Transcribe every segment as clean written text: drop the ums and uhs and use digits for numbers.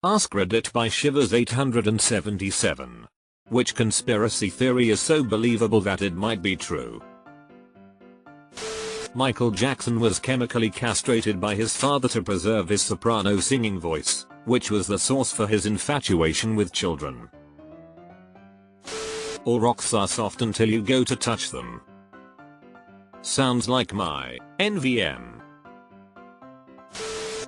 AskReddit by Shivers 877. Which conspiracy theory is so believable that it might be true? Michael Jackson was chemically castrated by his father to preserve his soprano singing voice, which was the source for his infatuation with children. All rocks are soft until you go to touch them. Sounds like my NVM.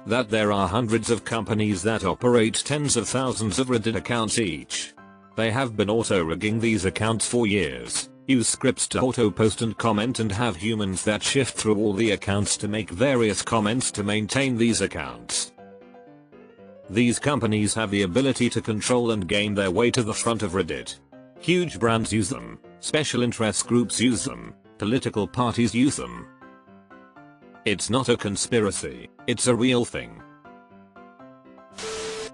That there are hundreds of companies that operate tens of thousands of Reddit accounts each. They have been auto-rigging these accounts for years, use scripts to auto-post and comment, and have humans that shift through all the accounts to make various comments to maintain these accounts. These companies have the ability to control and gain their way to the front of Reddit. Huge brands use them, special interest groups use them, political parties use them. It's not a conspiracy, it's a real thing.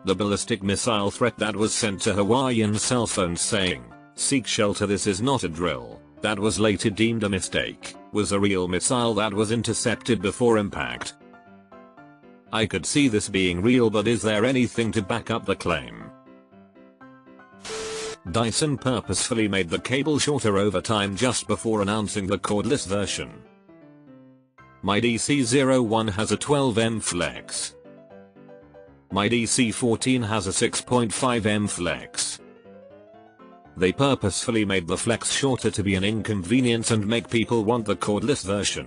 The ballistic missile threat that was sent to Hawaiian cell phones saying, "Seek shelter, this is not a drill," that was later deemed a mistake, was a real missile that was intercepted before impact. I could see this being real, but is there anything to back up the claim? Dyson purposefully made the cable shorter over time just before announcing the cordless version. My DC01 has a 12mm flex. My DC14 has a 6.5mm flex. They purposefully made the flex shorter to be an inconvenience and make people want the cordless version.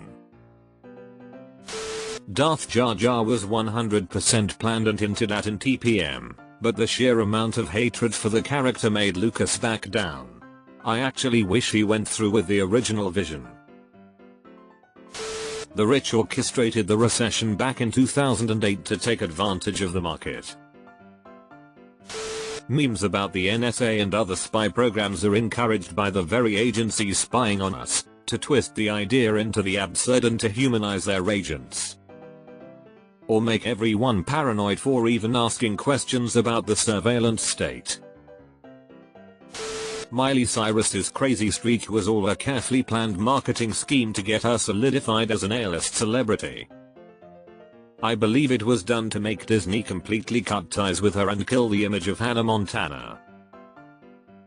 Darth Jar Jar was 100% planned and hinted at in TPM, but the sheer amount of hatred for the character made Lucas back down. I actually wish he went through with the original vision. The rich orchestrated the recession back in 2008 to take advantage of the market. Memes about the NSA and other spy programs are encouraged by the very agencies spying on us, to twist the idea into the absurd and to humanize their agents. Or make everyone paranoid for even asking questions about the surveillance state. Miley Cyrus's crazy streak was all a carefully planned marketing scheme to get her solidified as an A-list celebrity. I believe it was done to make Disney completely cut ties with her and kill the image of Hannah Montana.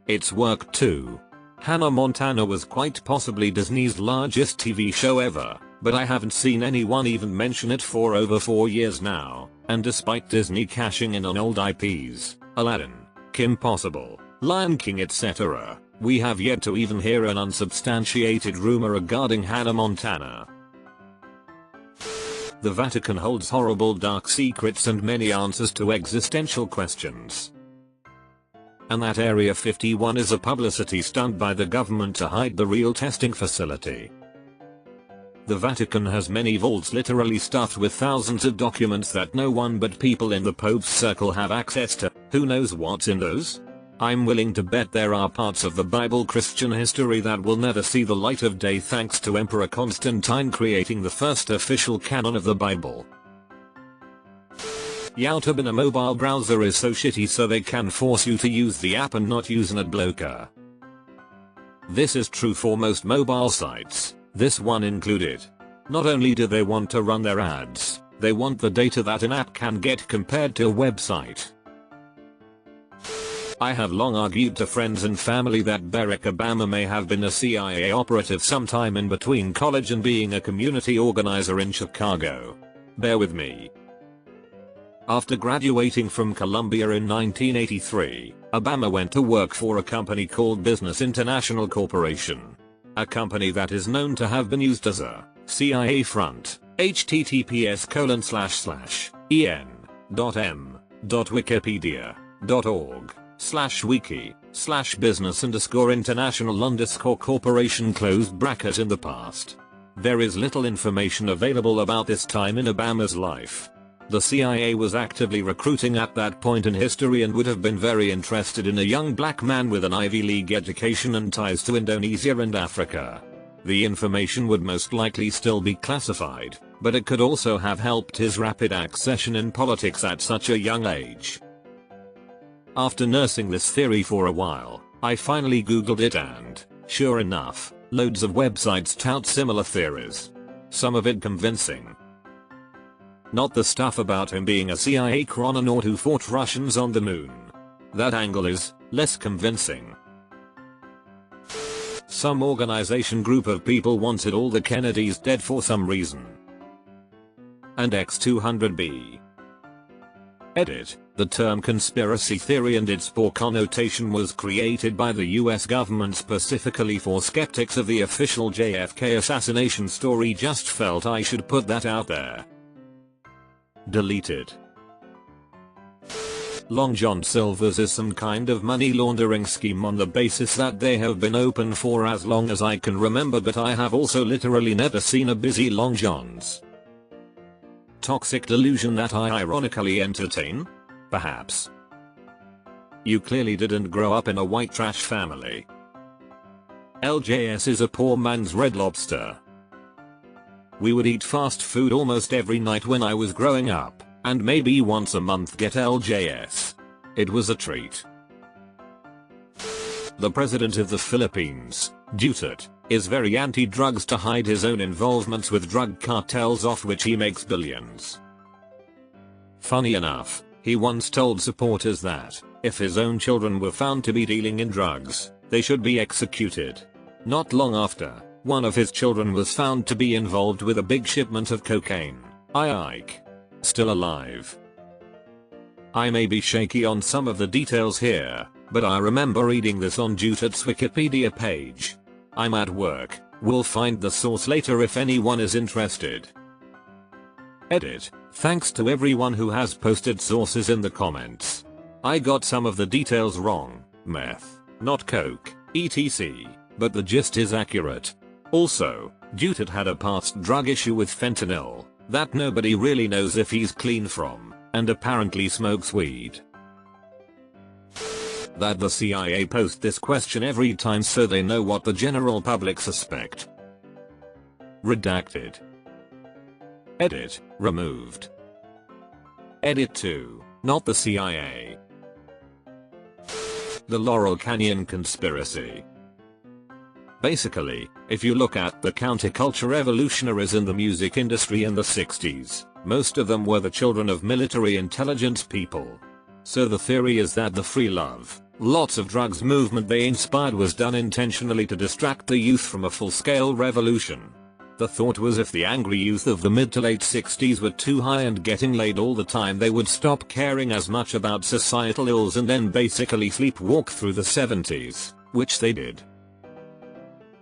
It's worked too. Hannah Montana was quite possibly Disney's largest TV show ever, but I haven't seen anyone even mention it for over 4 years now, and despite Disney cashing in on old IPs, Aladdin, Kim Possible, Lion King etc., we have yet to even hear an unsubstantiated rumor regarding Hannah Montana. The Vatican holds horrible dark secrets and many answers to existential questions. And that Area 51 is a publicity stunt by the government to hide the real testing facility. The Vatican has many vaults literally stuffed with thousands of documents that no one but people in the Pope's circle have access to. Who knows what's in those? I'm willing to bet there are parts of the Bible Christian history that will never see the light of day thanks to Emperor Constantine creating the first official canon of the Bible. YouTube in a mobile browser is so shitty so they can force you to use the app and not use an ad blocker. This is true for most mobile sites, this one included. Not only do they want to run their ads, they want the data that an app can get compared to a website. I have long argued to friends and family that Barack Obama may have been a CIA operative sometime in between college and being a community organizer in Chicago. Bear with me. After graduating from Columbia in 1983, Obama went to work for a company called Business International Corporation. A company that is known to have been used as a CIA front. https://en.m.wiki.org/business_international_corporation in the past. There is little information available about this time in Obama's life. The CIA was actively recruiting at that point in history and would have been very interested in a young black man with an Ivy League education and ties to Indonesia and Africa. The information would most likely still be classified, but it could also have helped his rapid accession in politics at such a young age. After nursing this theory for a while, I finally googled it and, sure enough, loads of websites tout similar theories. Some of it convincing. Not the stuff about him being a CIA chrononaut who fought Russians on the moon. That angle is less convincing. Some organization group of people wanted all the Kennedys dead for some reason. And X200B. Edit. The term conspiracy theory and its poor connotation was created by the US government specifically for skeptics of the official JFK assassination story. Just felt I should put that out there. Deleted. Long John Silver's is some kind of money laundering scheme on the basis that they have been open for as long as I can remember, but I have also literally never seen a busy Long John's. Toxic delusion that I ironically entertain? Perhaps. You clearly didn't grow up in a white trash family. LJS is a poor man's Red Lobster. We would eat fast food almost every night when I was growing up, and maybe once a month get LJS. It was a treat. The president of the Philippines, Duterte, is very anti-drugs to hide his own involvements with drug cartels off which he makes billions. Funny enough, he once told supporters that, if his own children were found to be dealing in drugs, they should be executed. Not long after, one of his children was found to be involved with a big shipment of cocaine. Ike. Still alive. I may be shaky on some of the details here, but I remember reading this on Duterte's Wikipedia page. I'm at work, we'll find the source later if anyone is interested. Edit. Thanks to everyone who has posted sources in the comments. I got some of the details wrong, meth, not coke, etc., but the gist is accurate. Also, Duterte had a past drug issue with fentanyl that nobody really knows if he's clean from, and apparently smokes weed. That the CIA post this question every time so they know what the general public suspect. Redacted. Edit. Removed. Edit 2. Not the CIA. The Laurel Canyon Conspiracy. Basically, if you look at the counterculture revolutionaries in the music industry in the 60s, most of them were the children of military intelligence people. So the theory is that the free love, lots of drugs movement they inspired was done intentionally to distract the youth from a full-scale revolution. The thought was if the angry youth of the mid to late 60s were too high and getting laid all the time, they would stop caring as much about societal ills and then basically sleepwalk through the 70s, which they did.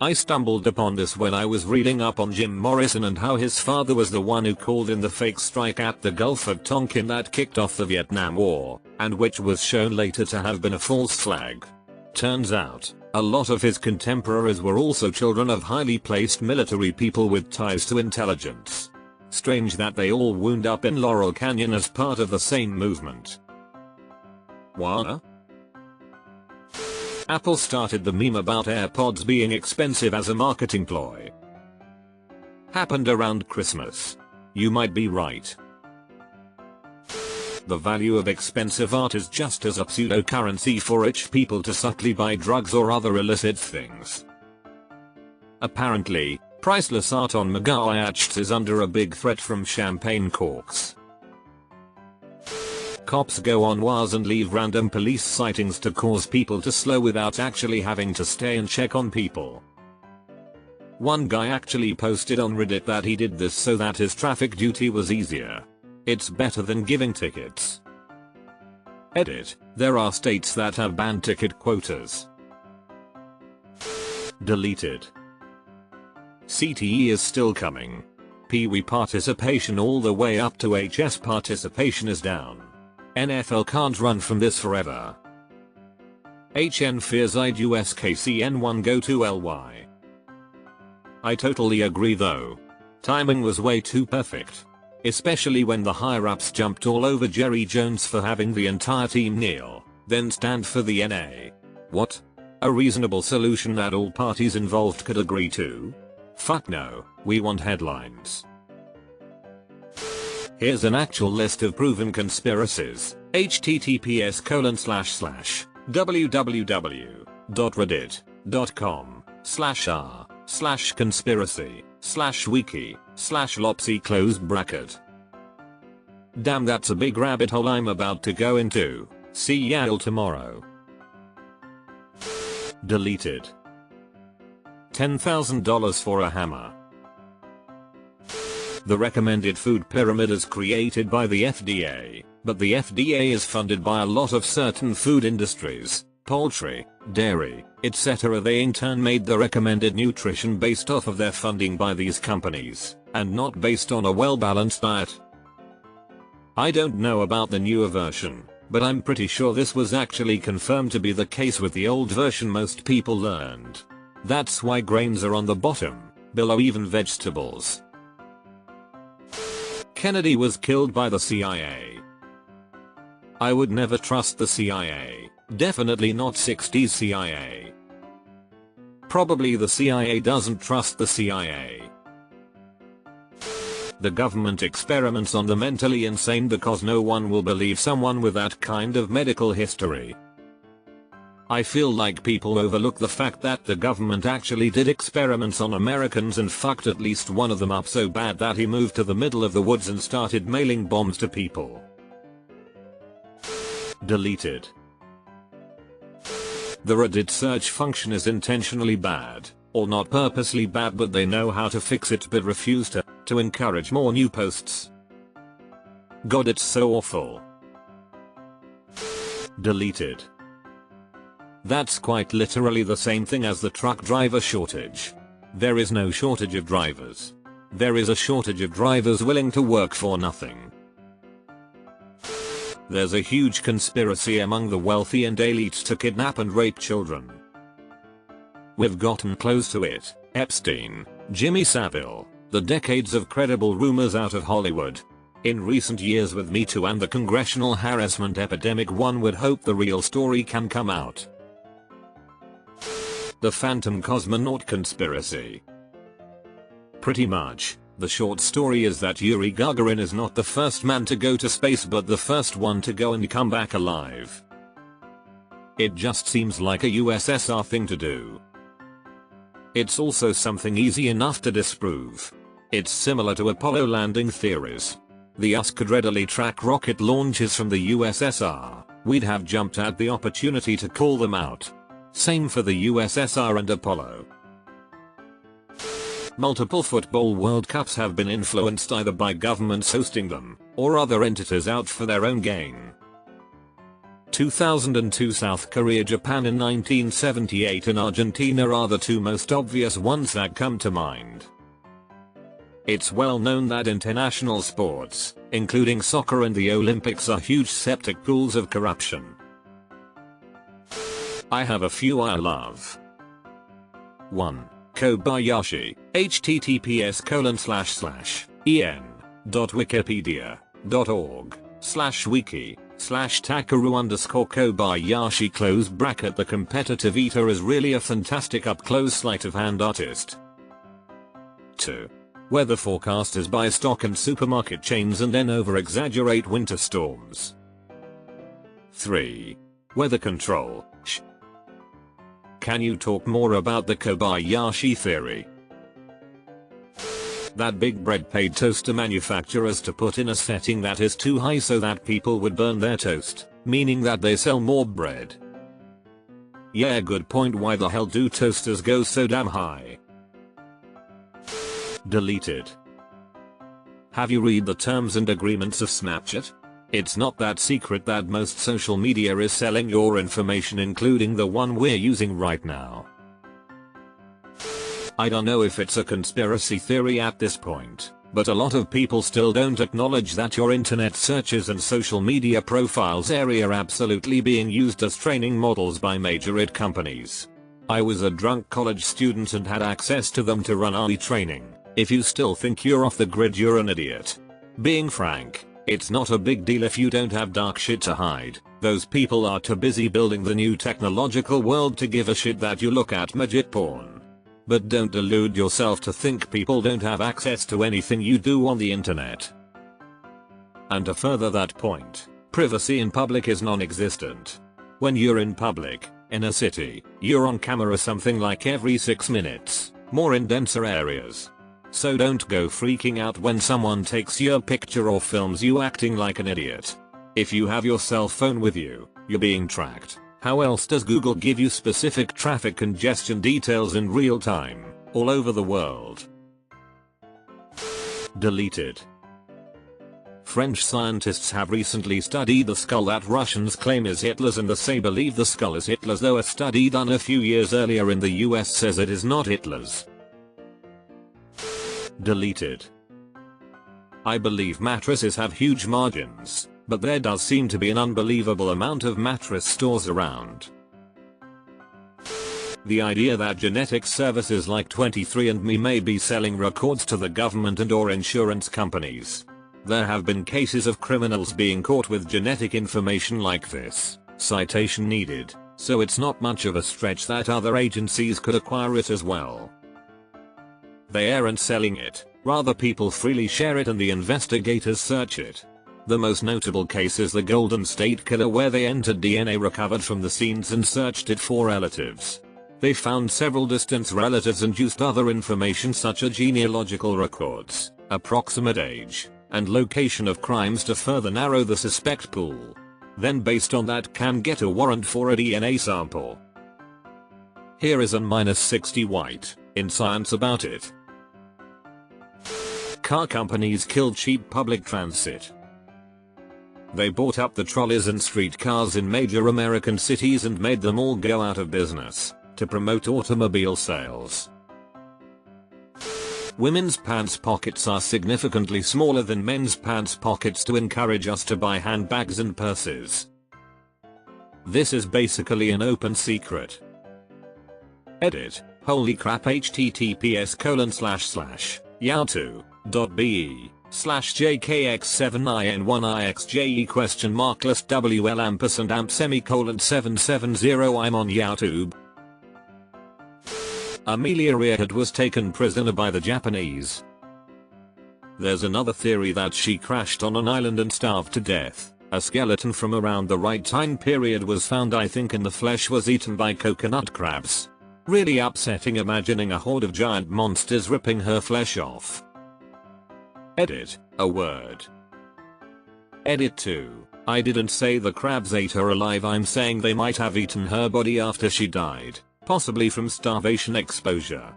I stumbled upon this when I was reading up on Jim Morrison and how his father was the one who called in the fake strike at the Gulf of Tonkin that kicked off the Vietnam War, and which was shown later to have been a false flag. Turns out, a lot of his contemporaries were also children of highly placed military people with ties to intelligence. Strange that they all wound up in Laurel Canyon as part of the same movement. What? Apple started the meme about AirPods being expensive as a marketing ploy. Happened around Christmas. You might be right. The value of expensive art is just as a pseudocurrency for rich people to subtly buy drugs or other illicit things. Apparently, priceless art on Magallachts is under a big threat from champagne corks. Cops go on wires and leave random police sightings to cause people to slow without actually having to stay and check on people. One guy actually posted on Reddit that he did this so that his traffic duty was easier. It's better than giving tickets. Edit. There are states that have banned ticket quotas. Deleted. CTE is still coming. Pee-wee participation all the way up to HS participation is down. NFL can't run from this forever. HN fears IDUSKCN1 go to LY. I totally agree though. Timing was way too perfect. Especially when the higher-ups jumped all over Jerry Jones for having the entire team kneel, then stand for the NA. What? A reasonable solution that all parties involved could agree to? Fuck no, we want headlines. Here's an actual list of proven conspiracies. https://www.reddit.com/r/conspiracy/wiki/lopsy . Damn, that's a big rabbit hole I'm about to go into. See y'all tomorrow. Deleted. $10,000 for a hammer. The recommended food pyramid is created by the FDA, but the FDA is funded by a lot of certain food industries, poultry, dairy, etc. They in turn made the recommended nutrition based off of their funding by these companies, and not based on a well-balanced diet. I don't know about the newer version, but I'm pretty sure this was actually confirmed to be the case with the old version most people learned. That's why grains are on the bottom, below even vegetables. Kennedy was killed by the CIA. I would never trust the CIA, definitely not 60s CIA. Probably the CIA doesn't trust the CIA. The government experiments on the mentally insane because no one will believe someone with that kind of medical history. I feel like people overlook the fact that the government actually did experiments on Americans and fucked at least one of them up so bad that he moved to the middle of the woods and started mailing bombs to people. Deleted. The Reddit search function is intentionally bad, or not purposely bad, but they know how to fix it but refuse to encourage more new posts. God, it's so awful. Deleted. That's quite literally the same thing as the truck driver shortage. There is no shortage of drivers. There is a shortage of drivers willing to work for nothing. There's a huge conspiracy among the wealthy and elites to kidnap and rape children. We've gotten close to it. Epstein, Jimmy Savile, the decades of credible rumors out of Hollywood. In recent years with Me Too and the congressional harassment epidemic, one would hope the real story can come out. The Phantom Cosmonaut Conspiracy. Pretty much, the short story is that Yuri Gagarin is not the first man to go to space but the first one to go and come back alive. It just seems like a USSR thing to do. It's also something easy enough to disprove. It's similar to Apollo landing theories. The US could readily track rocket launches from the USSR. We'd have jumped at the opportunity to call them out. Same for the USSR and Apollo. Multiple football World Cups have been influenced either by governments hosting them, or other entities out for their own gain. 2002 South Korea, Japan in 1978 and Argentina are the two most obvious ones that come to mind. It's well known that international sports, including soccer and the Olympics, are huge septic pools of corruption. I have a few I love. 1. Kobayashi, https://en.wikipedia.org/wiki/Takaru_Kobayashi . The competitive eater is really a fantastic up-close sleight of hand artist. 2. Weather forecasters buy stock in supermarket chains and then over-exaggerate winter storms. 3. Weather control. Can you talk more about the Kobayashi theory? That big bread paid toaster manufacturers to put in a setting that is too high so that people would burn their toast, meaning that they sell more bread. Yeah, good point. Why the hell do toasters go so damn high? Deleted. Have you read the terms and agreements of Snapchat? It's not that secret that most social media is selling your information, including the one we're using right now. I don't know if it's a conspiracy theory at this point, but a lot of people still don't acknowledge that your internet searches and social media profiles are absolutely being used as training models by major IT companies. I was a drunk college student and had access to them to run AI training. If you still think you're off the grid, you're an idiot. Being frank, it's not a big deal if you don't have dark shit to hide. Those people are too busy building the new technological world to give a shit that you look at midget porn. But don't delude yourself to think people don't have access to anything you do on the internet. And to further that point, privacy in public is non-existent. When you're in public, in a city, you're on camera something like every 6 minutes, more in denser areas. So don't go freaking out when someone takes your picture or films you acting like an idiot. If you have your cell phone with you, you're being tracked. How else does Google give you specific traffic congestion details in real time, all over the world? Deleted. French scientists have recently studied the skull that Russians claim is Hitler's, and they believe the skull is Hitler's, though a study done a few years earlier in the US says it is not Hitler's. Deleted. I believe mattresses have huge margins, but there does seem to be an unbelievable amount of mattress stores around. The idea that genetic services like 23andMe may be selling records to the government and or insurance companies. There have been cases of criminals being caught with genetic information like this, citation needed, so it's not much of a stretch that other agencies could acquire it as well. They aren't selling it, rather people freely share it and the investigators search it. The most notable case is the Golden State Killer, where they entered DNA recovered from the scenes and searched it for relatives. They found several distant relatives and used other information such as genealogical records, approximate age, and location of crimes to further narrow the suspect pool. Then based on that can get a warrant for a DNA sample. Here is a -60 white in science about it. Car companies kill cheap public transit. They bought up the trolleys and streetcars in major American cities and made them all go out of business to promote automobile sales. Women's pants pockets are significantly smaller than men's pants pockets to encourage us to buy handbags and purses. This is basically an open secret. Edit. Holy crap. https://yahoo.be/jkx7in1ixje list wl &770 I'm on YouTube. Amelia Earhart was taken prisoner by the Japanese. There's another theory that she crashed on an island and starved to death. A skeleton from around the right time period was found. I think in the flesh was eaten by coconut crabs. Really upsetting imagining a horde of giant monsters ripping her flesh off. Edit. A word. Edit 2. I didn't say the crabs ate her alive, I'm saying they might have eaten her body after she died, possibly from starvation exposure.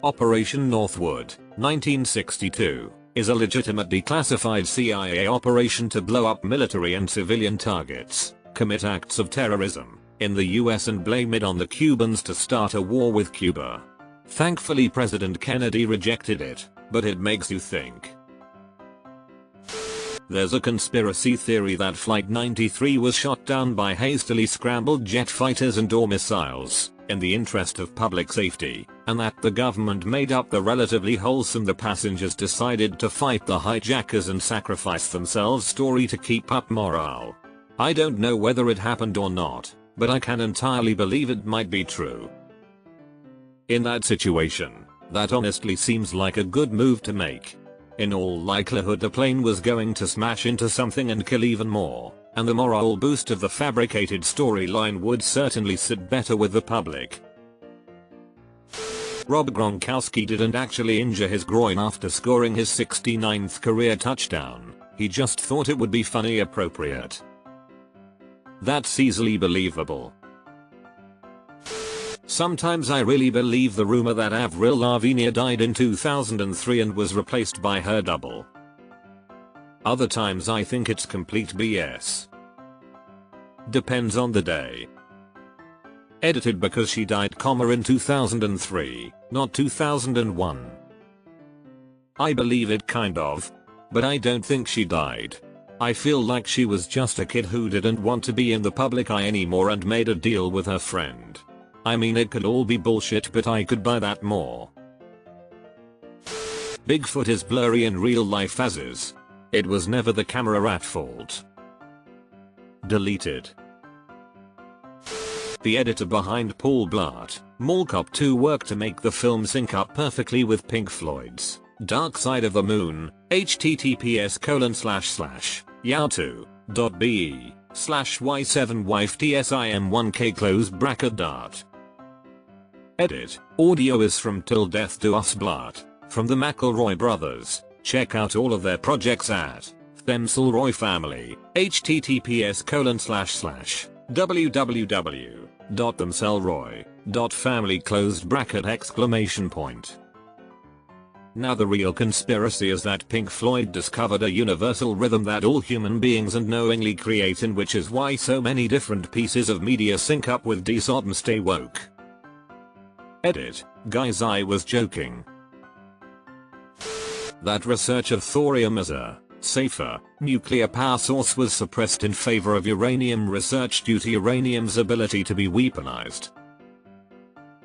Operation Northwood, 1962, is a legitimate declassified CIA operation to blow up military and civilian targets, commit acts of terrorism in the US and blame it on the Cubans to start a war with Cuba. Thankfully President Kennedy rejected it, but it makes you think. There's a conspiracy theory that Flight 93 was shot down by hastily scrambled jet fighters and or missiles, in the interest of public safety, and that the government made up the relatively wholesome "the passengers decided to fight the hijackers and sacrifice themselves" story to keep up morale. I don't know whether it happened or not, but I can entirely believe it might be true. In that situation, that honestly seems like a good move to make. In all likelihood the plane was going to smash into something and kill even more, and the moral boost of the fabricated storyline would certainly sit better with the public. Rob Gronkowski didn't actually injure his groin after scoring his 69th career touchdown, he just thought it would be funny appropriate. That's easily believable. Sometimes I really believe the rumor that Avril Lavigne died in 2003 and was replaced by her double. Other times I think it's complete BS. Depends on the day. Edited because she died, in 2003, not 2001. I believe it kind of. But I don't think she died. I feel like she was just a kid who didn't want to be in the public eye anymore and made a deal with her friend. I mean, it could all be bullshit, but I could buy that more. Bigfoot is blurry in real life as is. It was never the camera at fault. Deleted. The editor behind Paul Blart, Mall Cop 2 worked to make the film sync up perfectly with Pink Floyd's Dark Side of the Moon, https://yahoo.be/y7wifetsim1k . Edit. Audio is from Till Death Do Us Part, from the McElroy brothers. Check out all of their projects at Themselroy Family, https://www.themselroy.family. Now the real conspiracy is that Pink Floyd discovered a universal rhythm that all human beings unknowingly create, and which is why so many different pieces of media sync up with DSOD and stay woke. Edit. Guys, I was joking. That research of thorium as a safer nuclear power source was suppressed in favor of uranium research due to uranium's ability to be weaponized.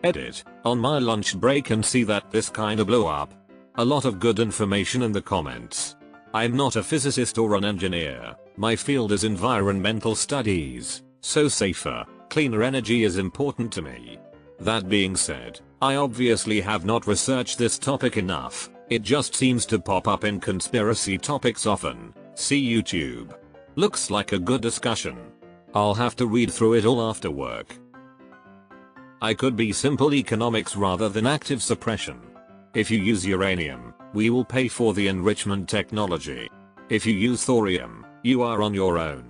Edit. On my lunch break and see that this kinda blew up. A lot of good information in the comments. I'm not a physicist or an engineer, my field is environmental studies, so safer, cleaner energy is important to me. That being said, I obviously have not researched this topic enough, it just seems to pop up in conspiracy topics often. See YouTube. Looks like a good discussion. I'll have to read through it all after work. I could be simple economics rather than active suppression. If you use uranium, we will pay for the enrichment technology. If you use thorium, you are on your own.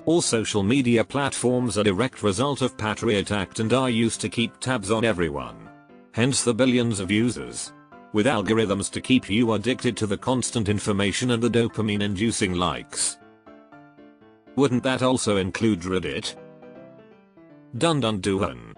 All social media platforms are a direct result of Patriot Act and are used to keep tabs on everyone. Hence the billions of users. With algorithms to keep you addicted to the constant information and the dopamine-inducing likes. Wouldn't that also include Reddit? Dun dun dun.